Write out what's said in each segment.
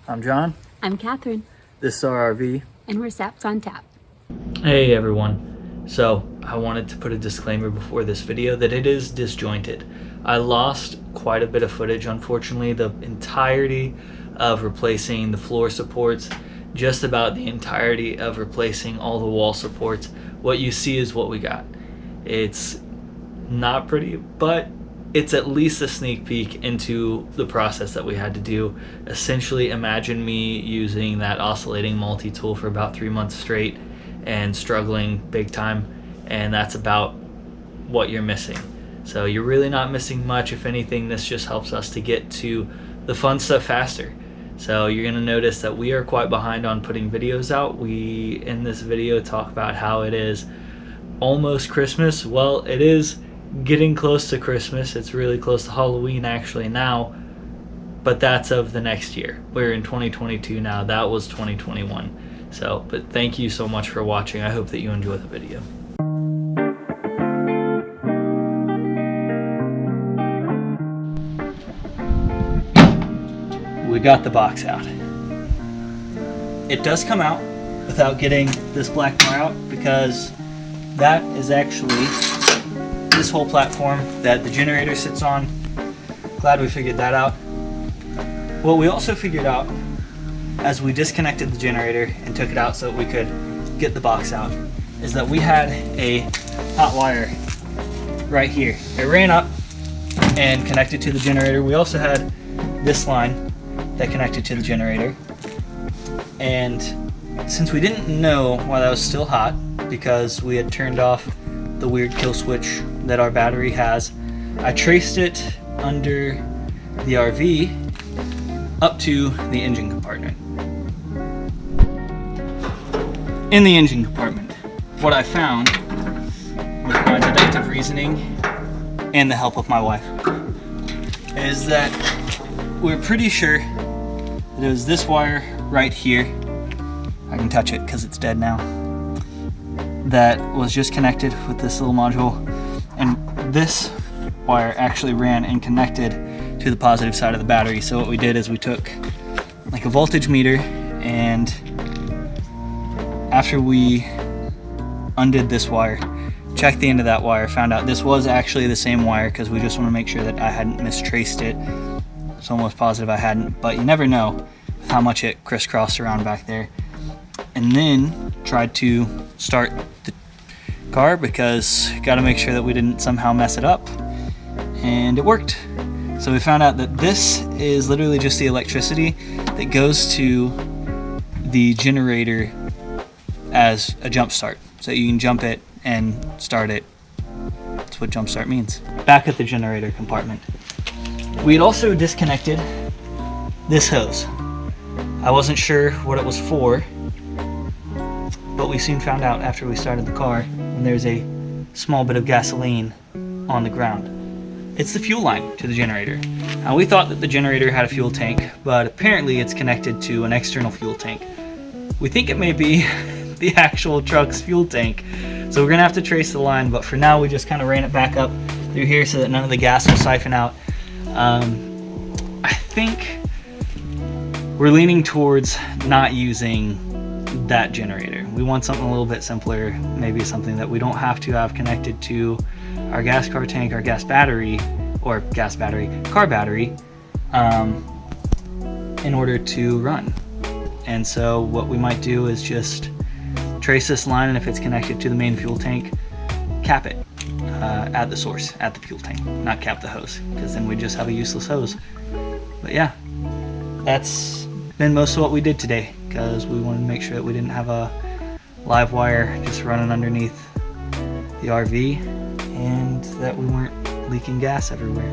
I'm John. I'm Catherine. This is our RV. And we're Saps on Tap. Hey everyone. So I wanted to put a disclaimer before this video that it is disjointed. I lost quite a bit of footage, unfortunately. The entirety of replacing the floor supports, just about the entirety of replacing all the wall supports. What you see is what we got. It's not pretty, but it's at least a sneak peek into the process that we had to do. Essentially, imagine me using that oscillating multi-tool for about 3 months straight and struggling big time, and that's about what you're missing. So you're really not missing much. If anything, this just helps us to get to the fun stuff faster. So you're gonna notice that we are quite behind on putting videos out. We, in this video, talk about how it is almost Christmas. Well, it is getting close to Christmas. It's really close to Halloween actually now, but that's of the next year. We're in 2022 now. That was 2021. So, but thank you so much for watching. I hope that you enjoy the video. We got the box out. It does come out without getting this black bar out, because that is actually this whole platform that the generator sits on. Glad we figured that out. What we also figured out as we disconnected the generator and took it out so that we could get the box out is that we had a hot wire right here. It ran up and connected to the generator. We also had this line that connected to the generator. And since we didn't know why that was still hot, because we had turned off the weird kill switch that our battery has, I traced it under the RV up to the engine compartment. In the engine compartment, what I found with my deductive reasoning and the help of my wife is that we're pretty sure that it was this wire right here. I can touch it because it's dead now. That was just connected with this little module, and this wire actually ran and connected to the positive side of the battery. So what we did is we took like a voltage meter, and after we undid this wire, checked the end of that wire, found out this was actually the same wire, because we just want to make sure that I hadn't mistraced it. It's almost positive I hadn't, but you never know with how much it crisscrossed around back there. And then tried to start the car, because got to make sure that we didn't somehow mess it up, and it worked. So we found out that this is literally just the electricity that goes to the generator as a jump start, so you can jump it and start it. That's what jump start means. Back at the generator compartment, we had also disconnected this hose. I wasn't sure what it was for, but we soon found out after we started the car, and there's a small bit of gasoline on the ground. It's the fuel line to the generator. Now, we thought that the generator had a fuel tank, but apparently it's connected to an external fuel tank. We think it may be the actual truck's fuel tank, so we're gonna have to trace the line, but for now we just kind of ran it back up through here so that none of the gas will siphon out. I think we're leaning towards not using that generator. We want something a little bit simpler, maybe something that we don't have to have connected to our gas car tank, our gas battery, or car battery, in order to run. And so what we might do is just trace this line, and if it's connected to the main fuel tank, cap it at the source, at the fuel tank, not cap the hose, because then we just have a useless hose. But yeah, that's been most of what we did today, because we wanted to make sure that we didn't have a live wire just running underneath the RV, and that we weren't leaking gas everywhere.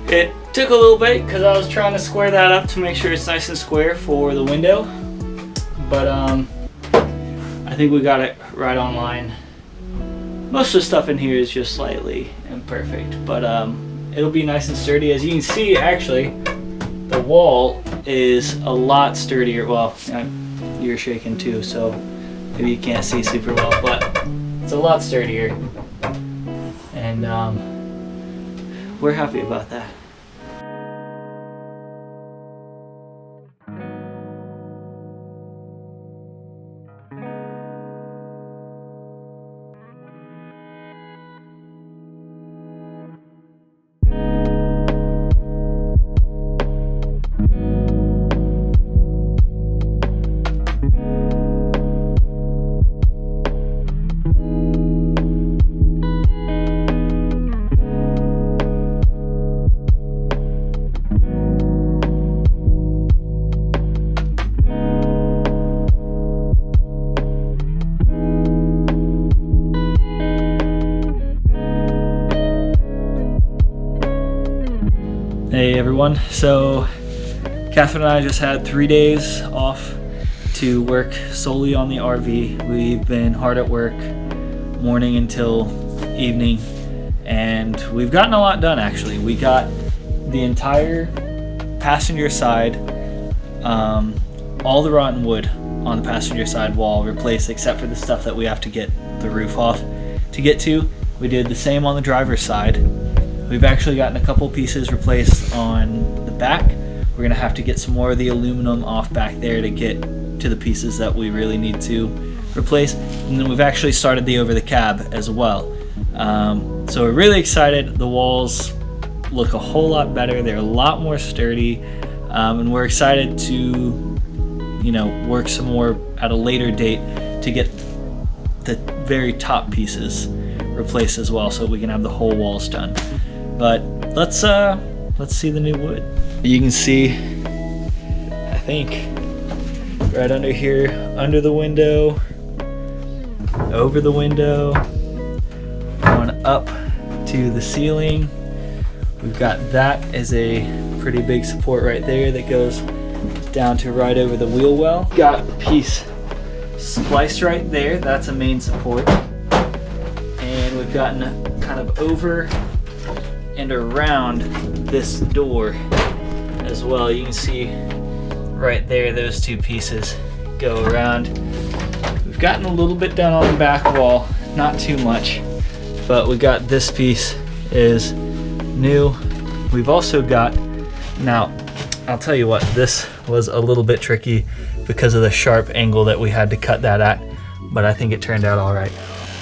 It took a little bit because I was trying to square that up to make sure it's nice and square for the window, but I think we got it right on line. Most of the stuff in here is just slightly imperfect, but it'll be nice and sturdy. As you can see, actually, the wall is a lot sturdier. Well, you're shaking too, so maybe you can't see super well, but It's a lot sturdier, and we're happy about that. Hey everyone, so Catherine and I just had 3 days off to work solely on the RV. We've been hard at work morning until evening, and we've gotten a lot done actually. We got the entire passenger side, all the rotten wood on the passenger side wall replaced except for the stuff that we have to get the roof off to get to. We did the same on the driver's side. We've actually gotten a couple pieces replaced on the back. We're gonna have to get some more of the aluminum off back there to get to the pieces that we really need to replace. And then we've actually started the over the cab as well. So we're really excited. The walls look a whole lot better. They're a lot more sturdy. And we're excited to, work some more at a later date to get the very top pieces replaced as well so we can have the whole walls done. But let's see the new wood. You can see, I think, right under here, under the window, over the window, going up to the ceiling. We've got that as a pretty big support right there that goes down to right over the wheel well. Got a piece spliced right there, that's a main support. And we've gotten kind of over and around this door as well. You can see right there, those two pieces go around. We've gotten a little bit done on the back wall, not too much, but we got this piece is new. We've also got, now I'll tell you what, this was a little bit tricky because of the sharp angle that we had to cut that at, but I think it turned out all right.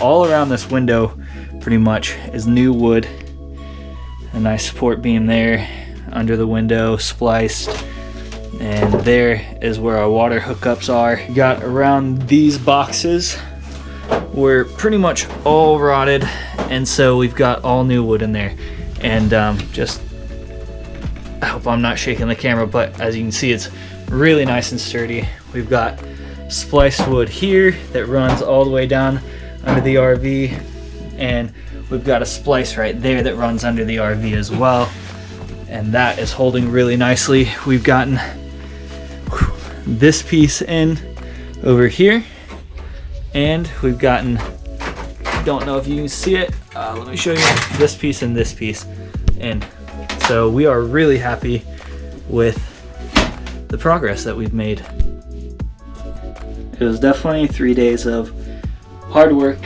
All around this window pretty much is new wood. A nice support beam there under the window, spliced, and there is where our water hookups are. Got around these boxes were pretty much all rotted, and so we've got all new wood in there. And just, I hope I'm not shaking the camera, but as you can see, it's really nice and sturdy. We've got spliced wood here that runs all the way down under the RV, and we've got a splice right there that runs under the RV as well, and that is holding really nicely. We've gotten this piece in over here, and we've gotten, don't know if you can see it, let me show you this piece and this piece. And so we are really happy with the progress that we've made. It was definitely 3 days of hard work.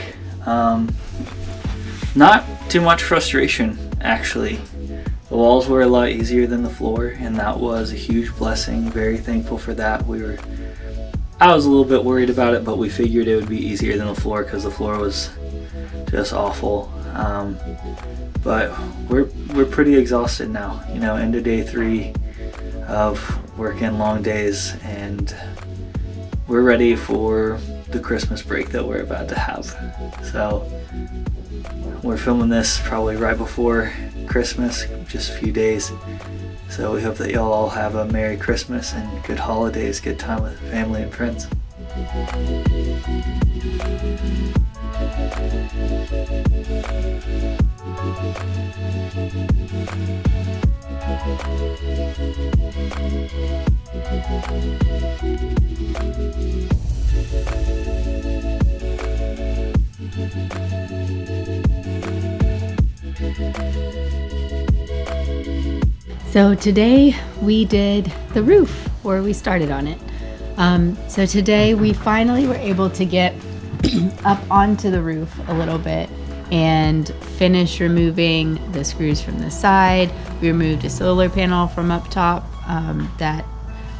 Not too much frustration, actually. The walls were a lot easier than the floor, and that was a huge blessing. Very thankful for that. I was a little bit worried about it, but we figured it would be easier than the floor because the floor was just awful. But we're pretty exhausted now. Into day 3 of working long days, and we're ready for the Christmas break that we're about to have. So we're filming this probably right before Christmas, just a few days. So we hope that y'all all have a Merry Christmas and good holidays, good time with family and friends. So today we did the roof, or we started on it. So today we finally were able to get up onto the roof a little bit and finished removing the screws from the side. We removed a solar panel from up top that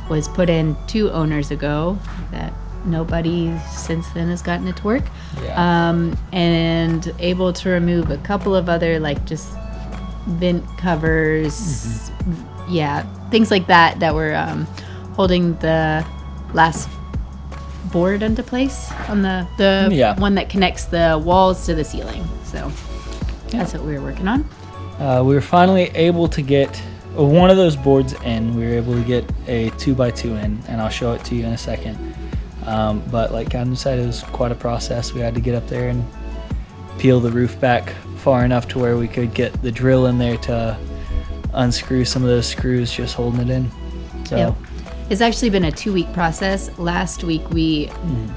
was put in 2 owners ago that nobody since then has gotten it to work. And able to remove a couple of other like just vent covers, things like that were holding the last board into place on the one that connects the walls to the ceiling. So that's what we were working on. We were finally able to get one of those boards in. We were able to get a 2x2 in, and I'll show it to you in a second. But like Captain said, it was quite a process. We had to get up there and peel the roof back far enough to where we could get the drill in there to unscrew some of those screws just holding it in. So it's actually been a 2-week process. Last week we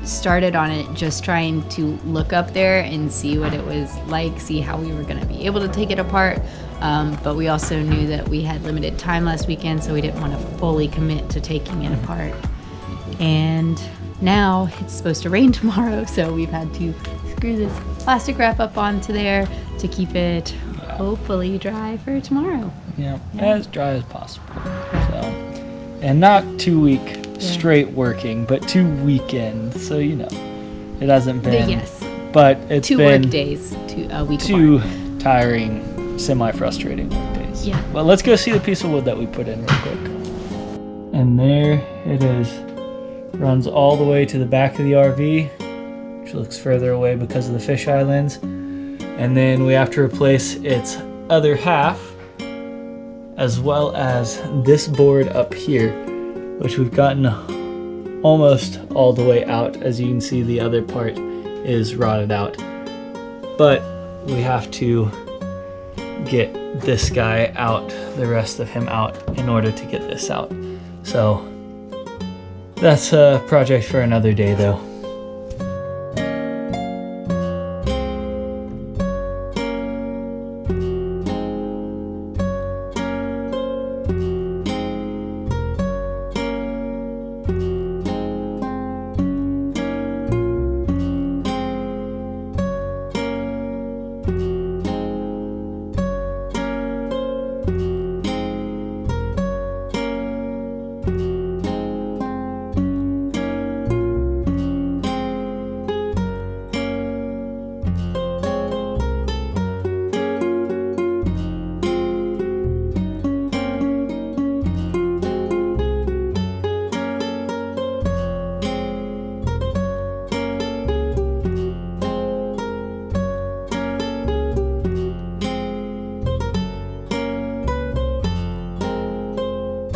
started on it just trying to look up there and see what it was like, see how we were going to be able to take it apart. But we also knew that we had limited time last weekend, so we didn't want to fully commit to taking it apart. And now it's supposed to rain tomorrow, so we've had to screw this plastic wrap up onto there to keep it hopefully dry for tomorrow. As dry as possible. So, and not 2 week straight working, but 2 weekends. So it hasn't been. But it's 2 been work days, a week 2 apart. tiring, semi-frustrating work days. But let's go see the piece of wood that we put in real quick. And there it is. Runs all the way to the back of the RV, which looks further away because of the fisheye lens. And then we have to replace its other half, as well as this board up here, which we've gotten almost all the way out. As you can see, the other part is rotted out. But we have to get this guy out, the rest of him out, in order to get this out. So that's a project for another day, though.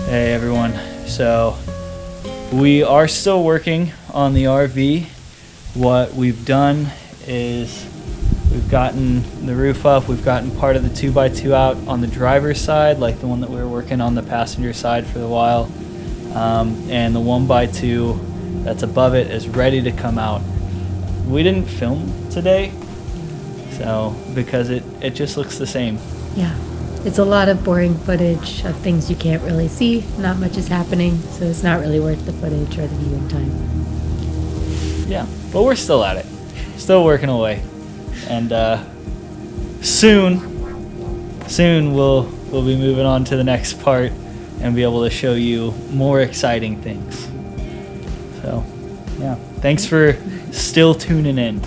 Hey everyone, so we are still working on the RV. What we've done is we've gotten the roof up, we've gotten part of the 2x2 out on the driver's side, like the one that we were working on the passenger side for a while, and the 1x2 that's above it is ready to come out. We didn't film today, so because it just looks the same. Yeah. It's a lot of boring footage of things you can't really see. Not much is happening, so it's not really worth the footage or the viewing time. Yeah, but we're still at it. Still working away. And soon we'll be moving on to the next part and be able to show you more exciting things. So, yeah. Thanks for still tuning in.